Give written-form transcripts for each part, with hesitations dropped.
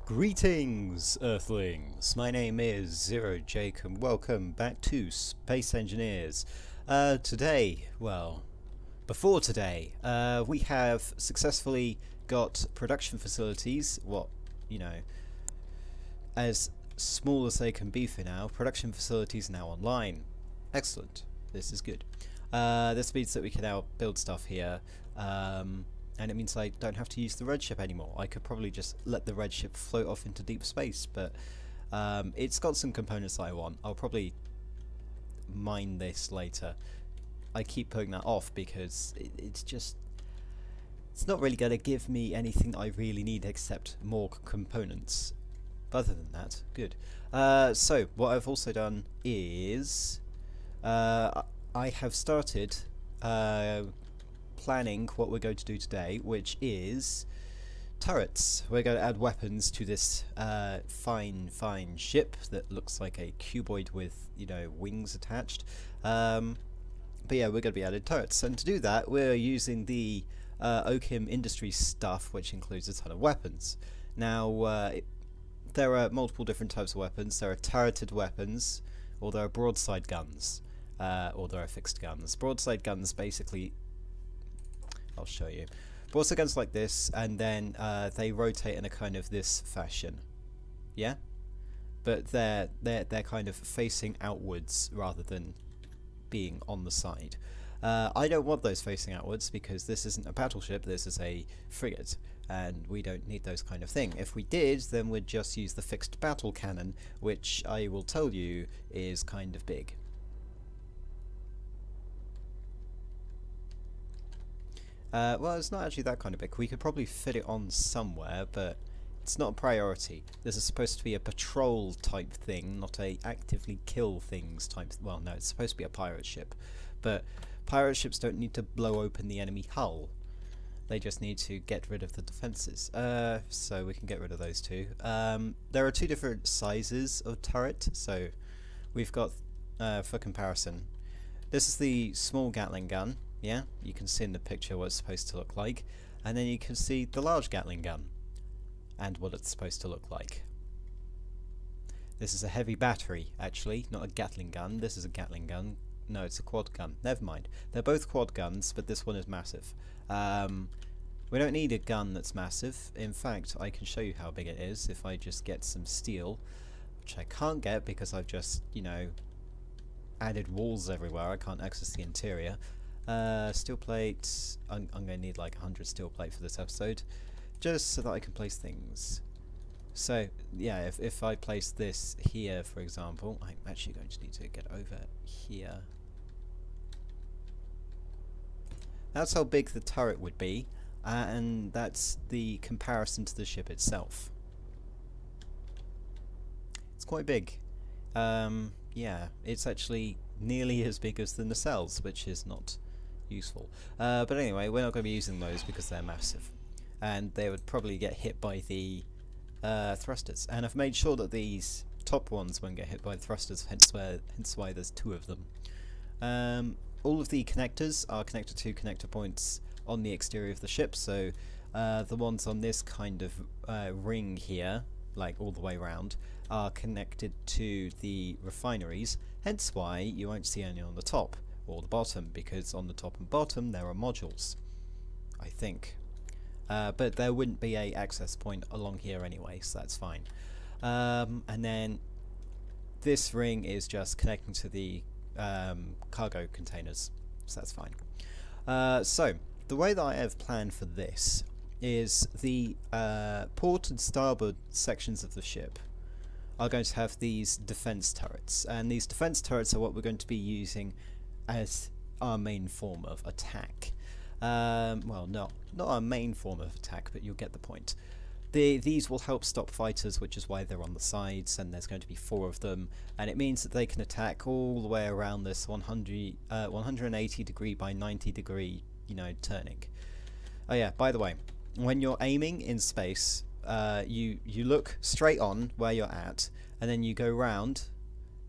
Greetings, Earthlings! My name is Zero Jake and welcome back to Space Engineers. Before today, we have successfully got production facilities, as small as they can be for now. Production facilities now online. Excellent. This is good. This means that we can now build stuff here. And it means I don't have to use the red ship anymore. I could probably just let the red ship float off into deep space, but it's got some components that I want. I'll probably mine this later. I keep putting that off because it's not really going to give me anything that I really need except more components. But other than that, good. So what I've also done is I have started planning what we're going to do today, which is turrets. We're going to add weapons to this fine ship that looks like a cuboid with, wings attached. But yeah, we're going to be adding turrets, and to do that we're using the Oakham Industries stuff, which includes a ton of weapons. Now there are multiple different types of weapons. There are turreted weapons, or there are broadside guns, or there are fixed guns. Broadside guns basically, I'll show you. Broadside guns like this, and then they rotate in a kind of this fashion, yeah. But they're kind of facing outwards rather than being on the side. I don't want those facing outwards because this isn't a battleship. This is a frigate, and we don't need those kind of thing. If we did, then we'd just use the fixed battle cannon, which I will tell you is kind of big. Well, it's not actually that kind of big. We could probably fit it on somewhere, but it's not a priority. This is supposed to be a patrol type thing, not a actively kill things type. Well, no, it's supposed to be a pirate ship, but pirate ships don't need to blow open the enemy hull. They just need to get rid of the defences. So we can get rid of those two. There are two different sizes of turret. So we've got, for comparison, this is the small Gatling gun. Yeah, you can see in the picture what it's supposed to look like, and then you can see the large Gatling gun and what it's supposed to look like. This is a heavy battery, actually, not a Gatling gun. This is a Gatling gun. No, it's a quad gun. Never mind. They're both quad guns, but this one is massive. We don't need a gun that's massive. In fact, I can show you how big it is if I just get some steel, which I can't get because I've just, added walls everywhere. I can't access the interior. Steel plate. I'm going to need like 100 steel plate for this episode, just so that I can place things. So yeah, if I place this here, for example, I'm actually going to need to get over here. That's how big the turret would be, and that's the comparison to the ship itself. It's quite big. Yeah, it's actually nearly as big as the nacelles, which is not useful. But anyway, we're not going to be using those because they're massive, and they would probably get hit by the thrusters. And I've made sure that these top ones won't get hit by the thrusters, hence why there's two of them. All of the connectors are connected to connector points on the exterior of the ship, so the ones on this kind of ring here, like all the way around, are connected to the refineries, hence why you won't see any on the top or the bottom, because on the top and bottom there are modules, I think. But there wouldn't be a access point along here anyway, so that's fine. And then this ring is just connecting to the cargo containers, so that's fine. So the way that I have planned for this is the port and starboard sections of the ship are going to have these defense turrets, and these defense turrets are what we're going to be using as our main form of attack. Well, not our main form of attack, but you'll get the point. These will help stop fighters, which is why they're on the sides, and there's going to be 4 of them, and it means that they can attack all the way around this 180 degree by 90 degree, turning. Oh yeah, by the way, when you're aiming in space, you look straight on where you're at, and then you go round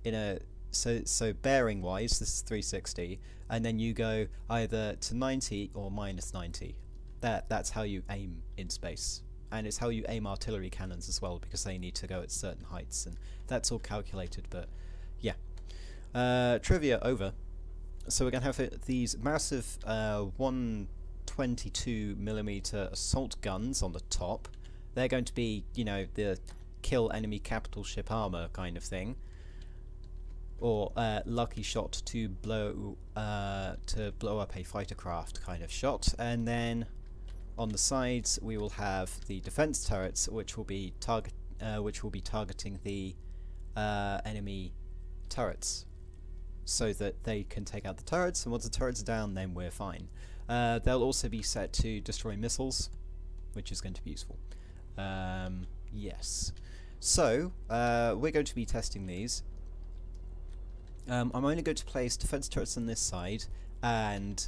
in a so bearing wise this is 360, and then you go either to 90 or minus 90. That's how you aim in space. and it's how you aim artillery cannons as well, because they need to go at certain heights, and that's all calculated. But yeah, trivia over. So we're going to have these massive 122mm assault guns on the top. They're going to be, you know, the kill enemy capital ship armor kind of thing, or lucky shot to blow up a fighter craft kind of shot. And then on the sides we will have the defense turrets, which will be targeting the enemy turrets, so that they can take out the turrets, and once the turrets are down, then we're fine. They'll also be set to destroy missiles, which is going to be useful. Yes. So, we're going to be testing these. I'm only going to place defense turrets on this side, and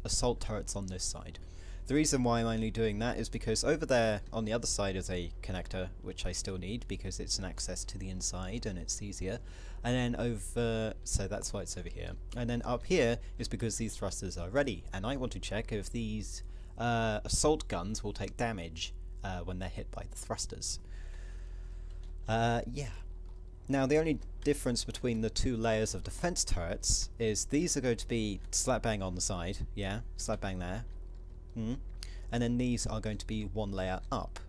assault turrets on this side. The reason why I'm only doing that is because over there on the other side is a connector, which I still need because it's an access to the inside and it's easier. And then over, so that's why it's over here. And then up here is because these thrusters are ready, and I want to check if these assault guns will take damage when they're hit by the thrusters. Yeah. Now the only difference between the two layers of defense turrets is these are going to be slap bang on the side, yeah, slap bang there. And then these are going to be one layer up,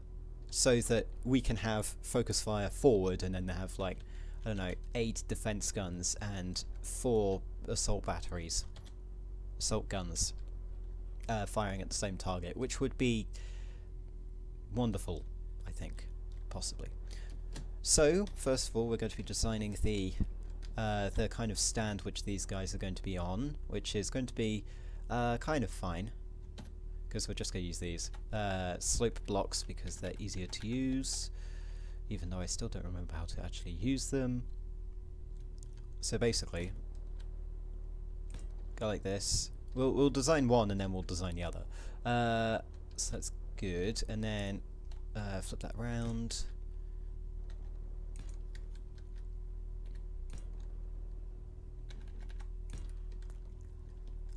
so that we can have focus fire forward, and then have, like, I don't know, 8 defense guns and 4 assault batteries, assault guns, firing at the same target, which would be wonderful, I think, possibly. So first of all, we're going to be designing the kind of stand which these guys are going to be on, which is going to be kind of fine, because we're just going to use these slope blocks because they're easier to use, even though I still don't remember how to actually use them. So basically, go like this. We'll design one and then we'll design the other. So that's good, and then flip that round.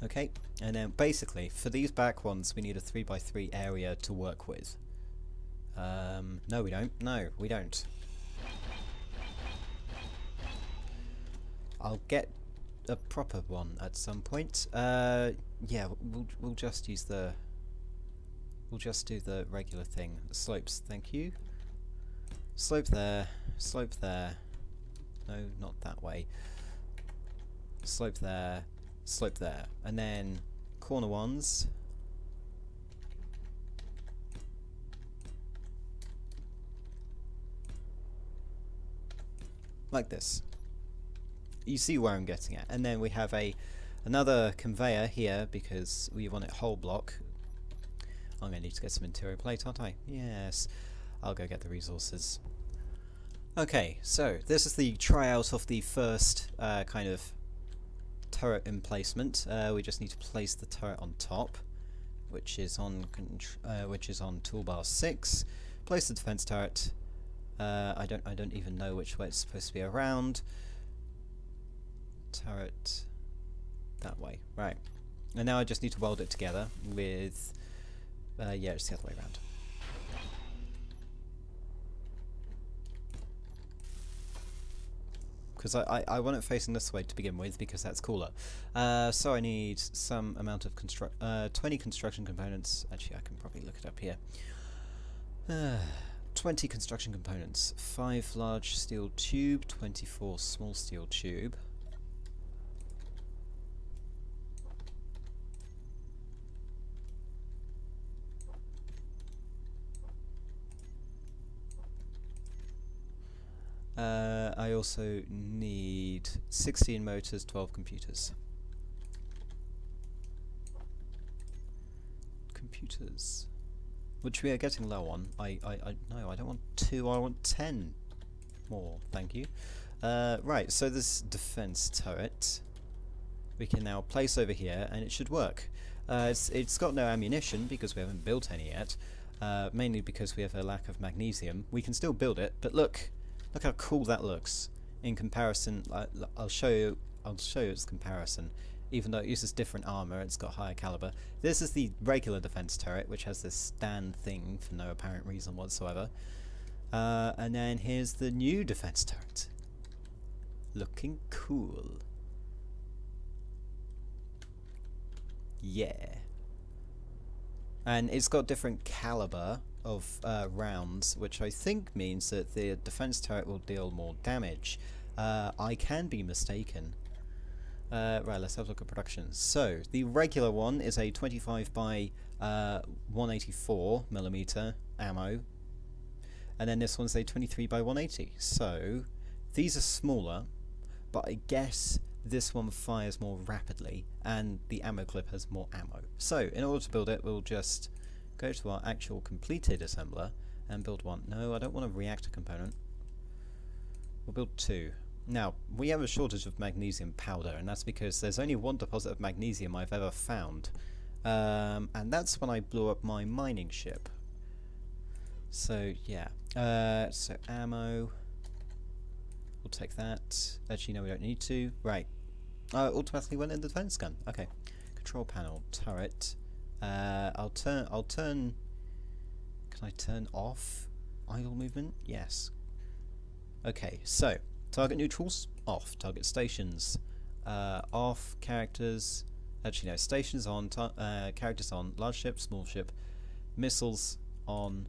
Okay, and then basically for these back ones we need a 3x3 area to work with. No we don't. No, we don't. I'll get a proper one at some point. Yeah, we'll just use the... We'll just do the regular thing. Slopes, thank you. Slope there, slope there. No, not that way. Slope there. Slope there, and then corner ones, like this. You see where I'm getting at. And then we have another conveyor here because we want it whole block. I'm going to need to get some interior plate, aren't I? Yes. I'll go get the resources. Okay, so this is the tryout of the first kind of turret emplacement. We just need to place the turret on top, which is on toolbar 6. Place the defense turret. I don't even know which way it's supposed to be around. Turret that way, right? And now I just need to weld it together with yeah, it's the other way around. Because I want it facing this way to begin with, because that's cooler. So I need some amount of 20 construction components. Actually, I can probably look it up here. 20 construction components. 5 large steel tube, 24 small steel tube. I also need 16 motors, 12 computers. Computers, which we are getting low on. No, I don't want 2. I want 10 more. Thank you. Right. So this defense turret we can now place over here, and it should work. It's got no ammunition because we haven't built any yet. Mainly because we have a lack of magnesium. We can still build it, but look how cool that looks in comparison. I'll show you its comparison. even though it uses different armor, it's got higher caliber. This is the regular defense turret, which has this stand thing for no apparent reason whatsoever. And then here's the new defense turret. Looking cool. Yeah. And it's got different caliber of rounds, which I think means that the defense turret will deal more damage. I can be mistaken. Right, let's have a look at production. So, the regular one is a 25 by 184 millimeter ammo, and then this one's a 23 by 180. So, these are smaller, but I guess this one fires more rapidly, and the ammo clip has more ammo. So, in order to build it, we'll just go to our actual completed assembler and build one. No, I don't want a reactor component. We'll build two. Now, we have a shortage of magnesium powder, and that's because there's only one deposit of magnesium I've ever found. And that's when I blew up my mining ship. So, yeah. So, ammo. We'll take that. Actually, no, we don't need to. Right. Automatically went in the defense gun. Okay. Control panel. Turret. I'll turn... Can I turn off idle movement? Yes. Okay, so... Target neutrals, off. Target stations, off. Characters, actually no, stations on, characters on. Large ship, small ship. Missiles on.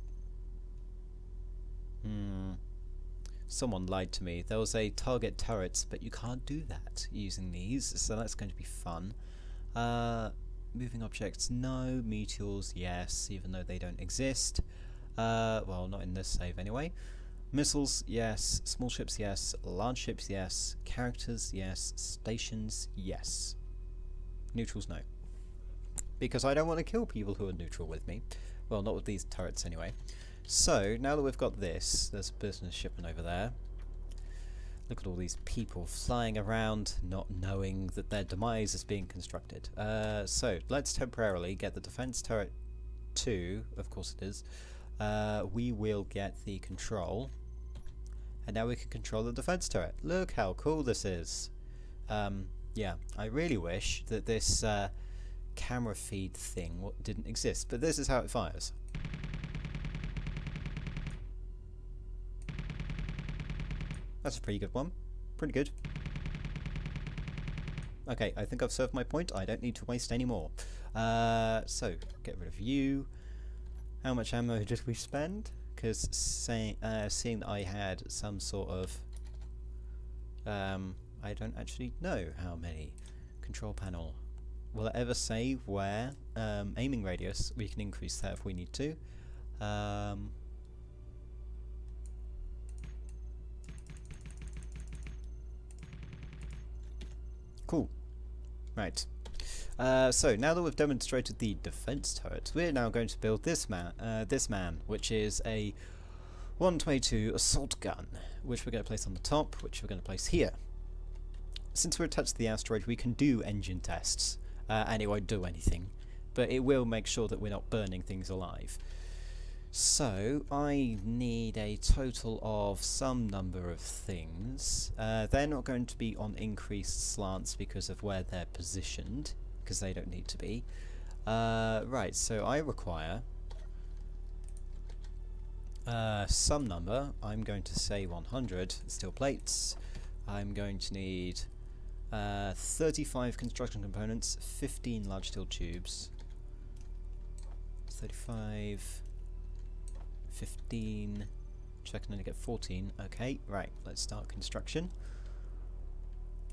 Someone lied to me. There was a target turrets, but you can't do that using these, so that's going to be fun. Moving objects, no. Meteors, yes, even though they don't exist. Well, not in this save anyway. Missiles, yes. Small ships, yes. Large ships, yes. Characters, yes. Stations, yes. Neutrals, no. Because I don't want to kill people who are neutral with me. Well, not with these turrets anyway. So, now that we've got this, there's a business shipment over there. Look at all these people flying around, not knowing that their demise is being constructed. So, let's temporarily get the defense turret 2, of course it is. We will get the control. And now we can control the defense turret. Look how cool this is. Yeah, I really wish that this camera feed thing didn't exist, but this is how it fires. That's a pretty good one. Pretty good. Okay, I think I've served my point. I don't need to waste any more. So, get rid of you. How much ammo did we spend? Because seeing that I had some sort of... I don't actually know how many. Control panel. Will it ever say where? Aiming radius. We can increase that if we need to. Cool. Right. So now that we've demonstrated the defense turret, we're now going to build this man, which is a 122 assault gun, which we're going to place on the top, which we're going to place here. Since we're attached to the asteroid, we can do engine tests, and it won't do anything, but it will make sure that we're not burning things alive. So I need a total of some number of things. They're not going to be on increased slants because of where they're positioned, because they don't need to be. Right, so I require some number. I'm going to say 100 steel plates. I'm going to need 35 construction components, 15 large steel tubes. 35, 15, which I can only get 14. Okay, right, let's start construction.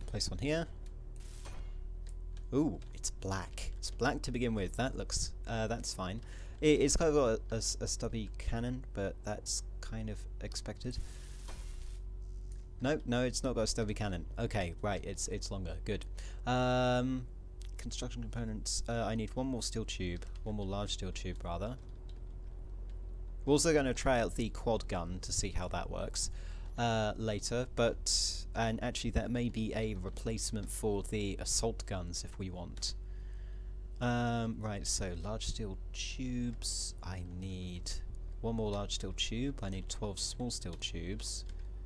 Place one here. Ooh, it's black. It's black to begin with. That looks, that's fine. It's kind of got a stubby cannon, but that's kind of expected. No, it's not got a stubby cannon. Okay, right, it's longer. Good. Construction components. I need one more steel tube, one more large steel tube rather. We're also going to try out the quad gun to see how that works later, and actually that may be a replacement for the assault guns if we want. Right, so large steel tubes. I need one more large steel tube. I need 12 small steel tubes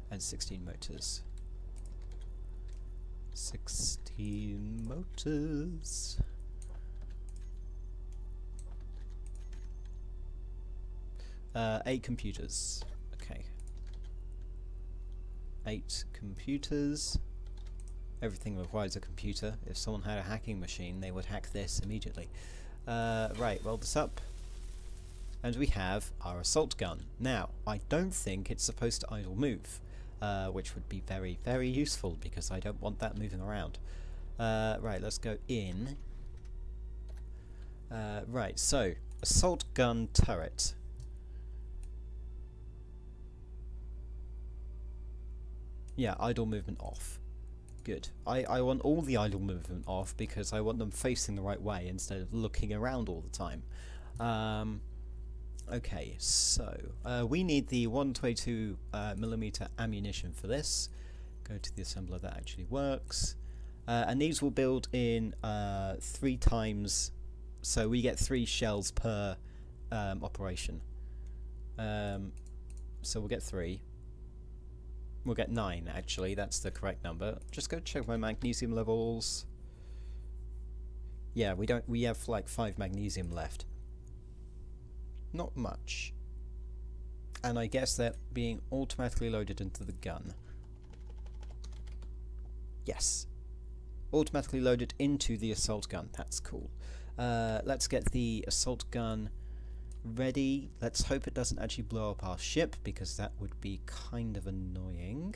and 16 motors. 16 motors. Eight computers. Okay. 8 computers. Everything requires a computer. If someone had a hacking machine, they would hack this immediately. Right, weld this up. And we have our assault gun. Now, I don't think it's supposed to idle move, which would be very, very useful because I don't want that moving around. Right, let's go in. Right, so, assault gun turret. Yeah, idle movement off. Good. I want all the idle movement off because I want them facing the right way instead of looking around all the time. Okay, so we need the 122mm ammunition for this. Go to the assembler that actually works. And these will build in 3 times, so we get 3 shells per operation. So we'll get 3. We'll get 9 actually, that's the correct number. Just go check my magnesium levels. Yeah, we have like 5 magnesium left. Not much. And I guess they're being automatically loaded into the gun. Yes. Automatically loaded into the assault gun. That's cool. Let's get the assault gun ready. Let's hope it doesn't actually blow up our ship, because that would be kind of annoying.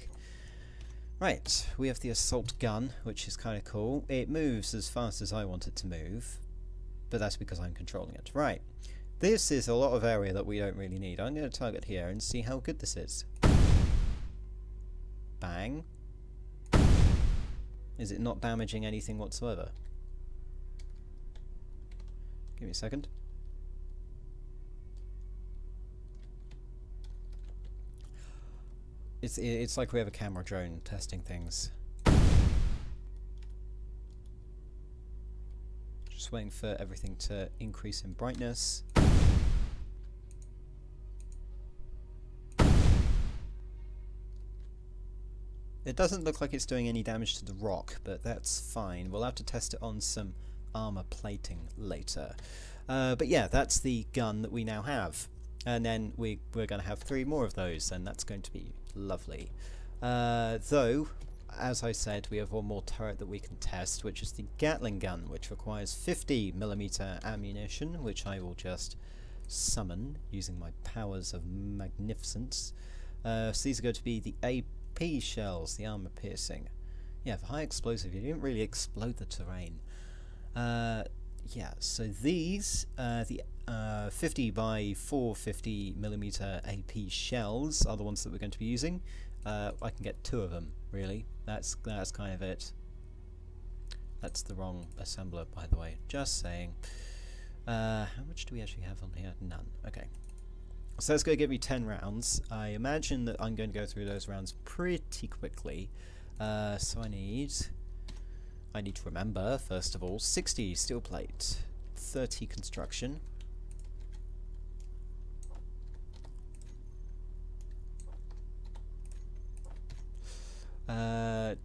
Right, we have the assault gun, which is kind of cool. It moves as fast as I want it to move, but that's because I'm controlling it. Right, this is a lot of area that we don't really need. I'm going to target here and see how good this is. Bang. Is it not damaging anything whatsoever? Give me a second. It's like we have a camera drone testing things. Just waiting for everything to increase in brightness. It doesn't look like it's doing any damage to the rock, but that's fine. We'll have to test it on some armor plating later. But yeah, that's the gun that we now have. And then we're going to have 3 more of those, and that's going to be lovely. Though, as I said, we have one more turret that we can test, which is the Gatling gun, which requires 50mm ammunition, which I will just summon using my powers of magnificence. So these are going to be the AP shells, the armor piercing. Yeah, for high explosive, you didn't really explode the terrain. Yeah, so these, the 50 by 450mm AP shells are the ones that we're going to be using. I can get 2 of them, really. That's kind of it. That's the wrong assembler, by the way. Just saying. How much do we actually have on here? None. Okay. So that's going to give me 10 rounds. I imagine that I'm going to go through those rounds pretty quickly. So I need to remember, first of all, 60 steel plate, 30 construction,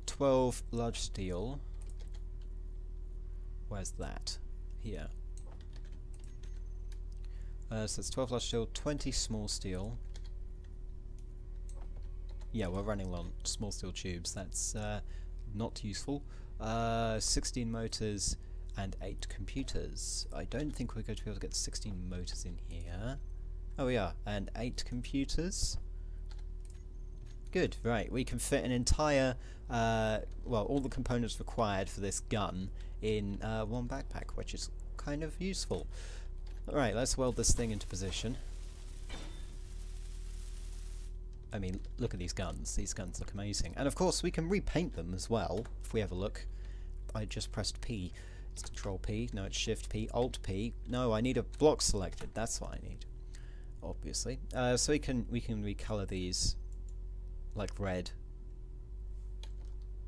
12 large steel. Where's that? Here. So it's 12 large steel, 20 small steel. Yeah, we're running on small steel tubes. That's not useful. 16 motors and 8 computers. I don't think we're going to be able to get 16 motors in here. Oh, we are. And 8 computers. Good, right. We can fit an entire, well, all the components required for this gun in one backpack, which is kind of useful. Alright, let's weld this thing into position. I mean, look at these guns. These guns look amazing. And of course, we can repaint them as well, if we have a look. I just pressed P. It's Control P. No, it's Shift P. Alt P. No, I need a block selected. That's what I need. Obviously. So we can recolor these like red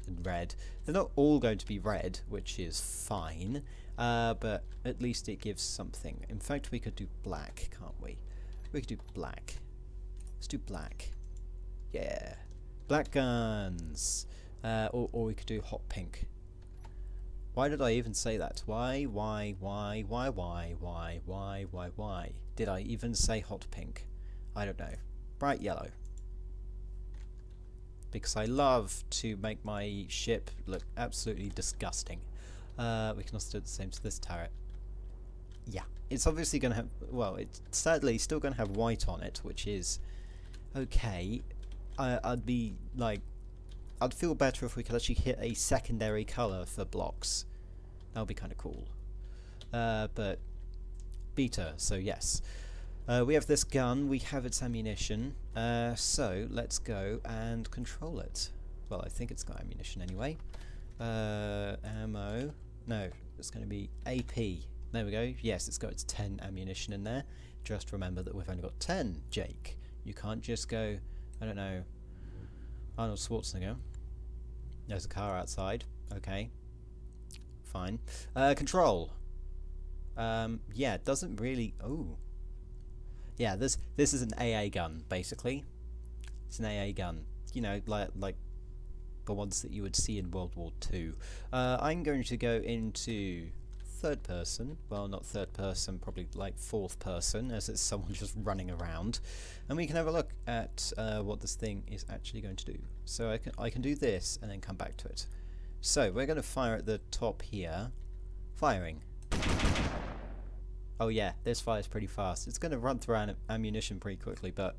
and red. They're not all going to be red, which is fine. But at least it gives something. In fact, we could do black, can't we? We could do black. Let's do black. Yeah. Black guns. Or we could do hot pink. Why did I even say that? Why? Did I even say hot pink? I don't know. Bright yellow. Because I love to make my ship look absolutely disgusting. We can also do the same to this turret. Yeah, it's obviously going to have, well, it's sadly still going to have white on it, which is okay. I'd be like, I'd feel better if we could actually hit a secondary colour for blocks. That would be kind of cool. But beta, so yes. We have this gun, we have its ammunition, so let's go and control it. Well, I think it's got ammunition anyway. Ammo, no, it's going to be AP. There we go, yes, it's got its 10 ammunition in there. Just remember that we've only got 10, Jake. You can't just go, I don't know, Arnold Schwarzenegger. There's a car outside, okay, fine. Control. Yeah, it doesn't really, oh. Yeah, this is an AA gun, basically. It's an AA gun, you know, like the ones that you would see in World War II. I'm going to go into third person. Well, not third person, probably like fourth person, as it's someone just running around, and we can have a look at what this thing is actually going to do. So I can do this and then come back to it. So we're going to fire at the top here. Firing. Oh yeah, this fires pretty fast. It's going to run through ammunition pretty quickly, but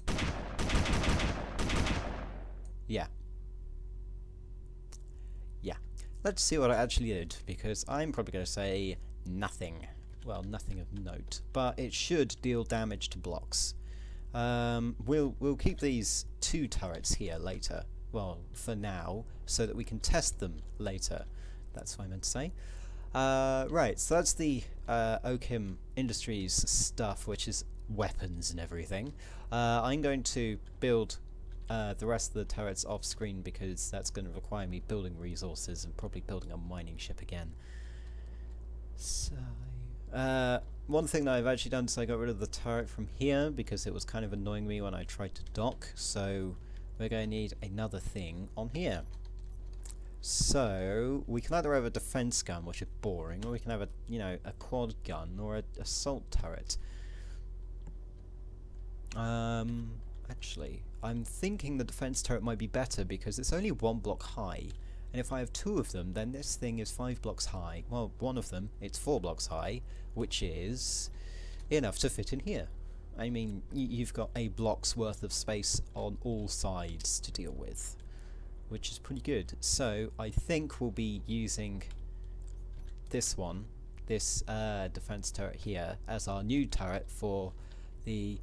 yeah. Yeah. Let's see what I actually did, because I'm probably going to say nothing. Well, nothing of note, but it should deal damage to blocks. We'll keep these 2 turrets here later. Well, for now, so that we can test them later. That's what I meant to say. Right, so that's the Oakham Industries stuff, which is weapons and everything. I'm going to build the rest of the turrets off screen, because that's going to require me building resources and probably building a mining ship again. So, one thing that I've actually done is I got rid of the turret from here because it was kind of annoying me when I tried to dock, so we're going to need another thing on here. So we can either have a defense gun, which is boring, or we can have a, you know, a quad gun or an assault turret. Actually, I'm thinking the defense turret might be better because it's only 1 block high, and if I have 2 of them, then this thing is 5 blocks high. Well, one of them, it's 4 blocks high, which is enough to fit in here. I mean, you've got a block's worth of space on all sides to deal with, which is pretty good. So I think we'll be using this one, this defense turret here, as our new turret for the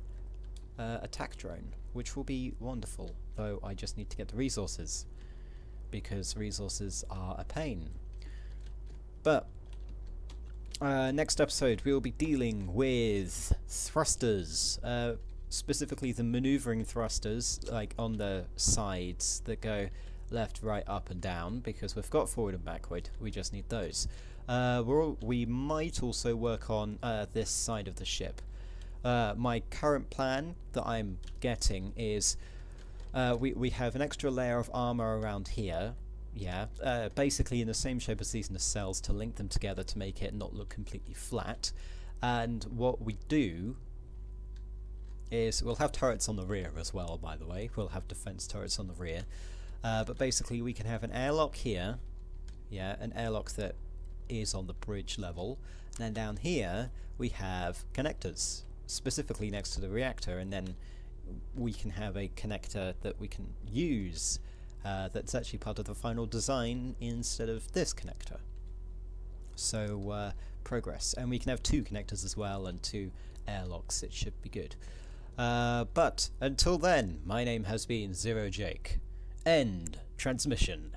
attack drone, which will be wonderful, though I just need to get the resources, because resources are a pain. But next episode we will be dealing with thrusters, specifically the maneuvering thrusters, like on the sides that go left, right, up and down, because we've got forward and backward. We just need those. We might also work on this side of the ship. My current plan that I'm getting is we have an extra layer of armor around here, yeah, basically in the same shape as these nacelles to link them together to make it not look completely flat. And what we do is we'll have turrets on the rear as well, by the way. We'll have defense turrets on the rear. But basically we can have an airlock here, yeah, an airlock that is on the bridge level, and then down here we have connectors, specifically next to the reactor, and then we can have a connector that we can use that's actually part of the final design instead of this connector. So progress, and we can have 2 connectors as well and 2 airlocks. It should be good. But until then, my name has been Zero Jake. End transmission.